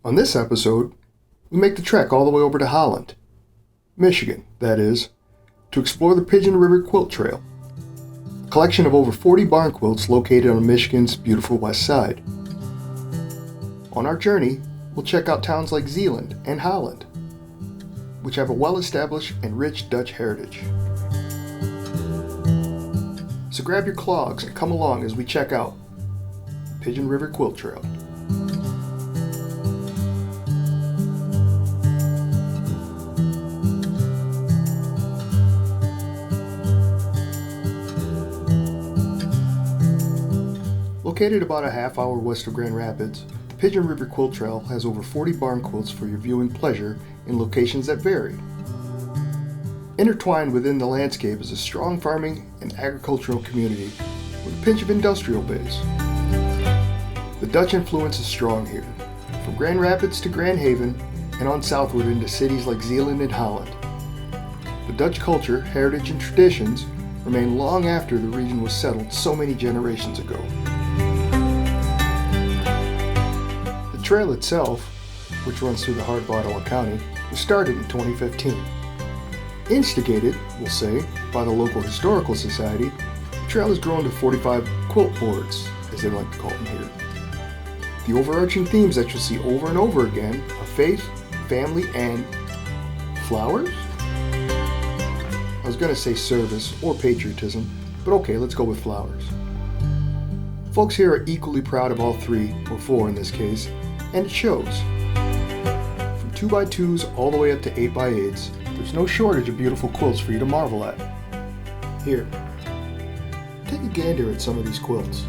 On this episode, we make the trek all the way over to Holland, Michigan, that is, to explore the Pigeon River Quilt Trail, a collection of over 40 barn quilts located on Michigan's beautiful west side. On our journey, we'll check out towns like Zeeland and Holland, which have a well-established and rich Dutch heritage. So grab your clogs and come along as we check out Pigeon River Quilt Trail. Located about a half hour west of Grand Rapids, the Pigeon River Quilt Trail has over 40 barn quilts for your viewing pleasure in locations that vary. Intertwined within the landscape is a strong farming and agricultural community with a pinch of industrial base. The Dutch influence is strong here, from Grand Rapids to Grand Haven and on southward into cities like Zeeland and Holland. The Dutch culture, heritage, and traditions remain long after the region was settled so many generations ago. The trail itself, which runs through the heart of Ottawa County, was started in 2015. Instigated, we'll say, by the local historical society, the trail has grown to 45 quilt boards, as they like to call them here. The overarching themes that you'll see over and over again are faith, family, and flowers? I was going to say service or patriotism, but okay, let's go with flowers. Folks here are equally proud of all three, or four in this case, and it shows. From 2x2s all the way up to 8x8s, there's no shortage of beautiful quilts for you to marvel at. Here, take a gander at some of these quilts.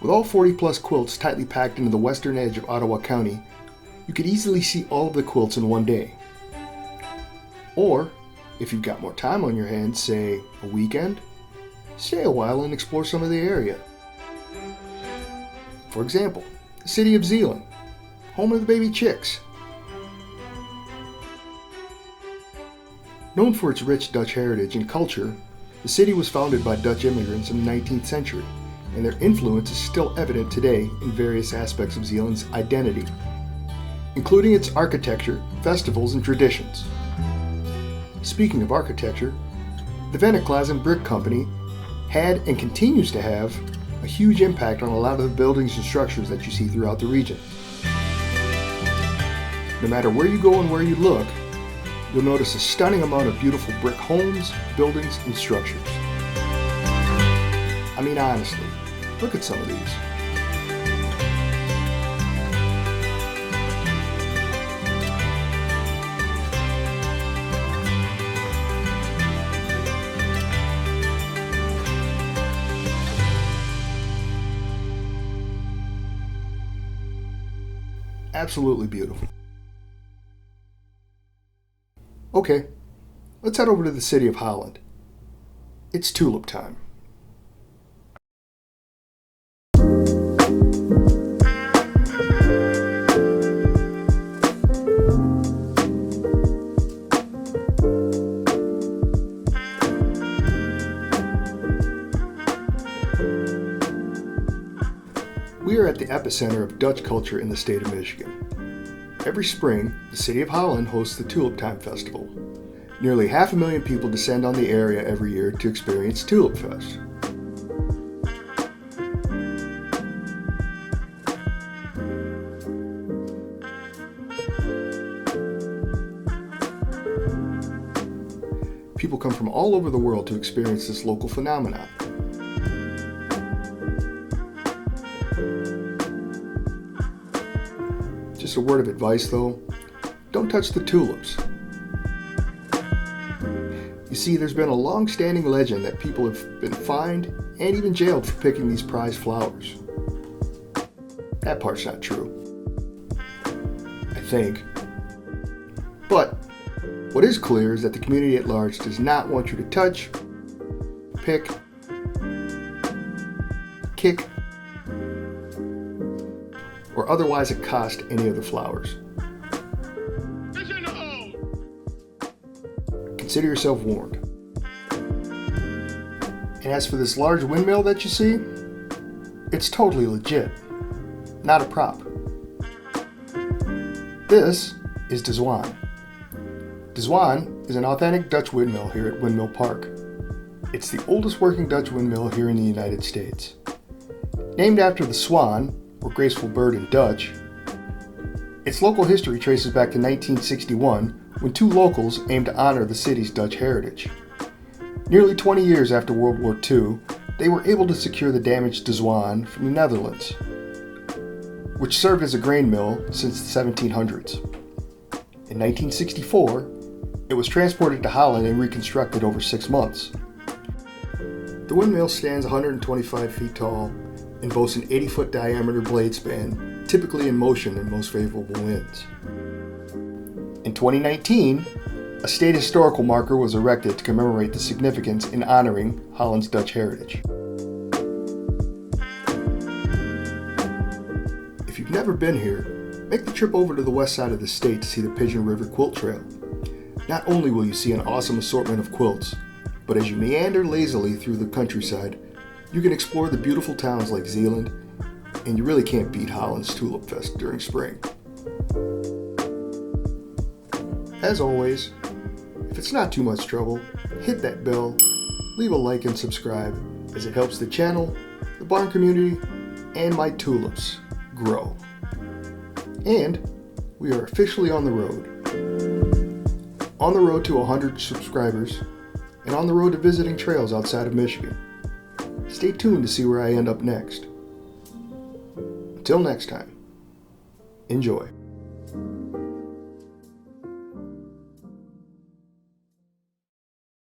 With all 40 plus quilts tightly packed into the western edge of Ottawa County, you could easily see all of the quilts in one day. Or, if you've got more time on your hands, say a weekend, stay a while and explore some of the area. For example, the city of Zeeland, home of the baby chicks. Known for its rich Dutch heritage and culture, the city was founded by Dutch immigrants in the 19th century, and their influence is still evident today in various aspects of Zeeland's identity, including its architecture, festivals, and traditions. Speaking of architecture, the Verna Brick Company had and continues to have a huge impact on a lot of the buildings and structures that you see throughout the region. No matter where you go and where you look, you'll notice a stunning amount of beautiful brick homes, buildings, and structures. I mean, honestly, look at some of these. Absolutely beautiful. Okay, let's head over to the city of Holland. It's tulip time. We are at the epicenter of Dutch culture in the state of Michigan. Every spring, the city of Holland hosts the Tulip Festival. Nearly 500,000 people descend on the area every year to experience Tulip Fest. People come from all over the world to experience this local phenomenon. Just a word of advice though, don't touch the tulips. You see, there's been a long-standing legend that people have been fined and even jailed for picking these prized flowers. That part's not true, I think. But what is clear is that the community at large does not want you to touch, pick, kick, or otherwise accost any of the flowers. Consider yourself warned. And as for this large windmill that you see, it's totally legit, not a prop. This is De Zwaan. De Zwaan is an authentic Dutch windmill here at Windmill Park. It's the oldest working Dutch windmill here in the United States. Named after the swan, or graceful bird in Dutch, its local history traces back to 1961 when two locals aimed to honor the city's Dutch heritage. Nearly 20 years after World War II, they were able to secure the damaged De Zwaan from the Netherlands, which served as a grain mill since the 1700s. In 1964, it was transported to Holland and reconstructed over 6 months. The windmill stands 125 feet tall and boasts an 80-foot diameter blade span, typically in motion in most favorable winds. In 2019, a state historical marker was erected to commemorate the significance in honoring Holland's Dutch heritage. If you've never been here, make the trip over to the west side of the state to see the Pigeon River Quilt Trail. Not only will you see an awesome assortment of quilts, but as you meander lazily through the countryside, you can explore the beautiful towns like Zeeland, and you really can't beat Holland's Tulip Fest during spring. As always, if it's not too much trouble, hit that bell, leave a like and subscribe, as it helps the channel, the barn community, and my tulips grow. And we are officially on the road. On the road to 100 subscribers, and on the road to visiting trails outside of Michigan. Stay tuned to see where I end up next. Until next time, enjoy.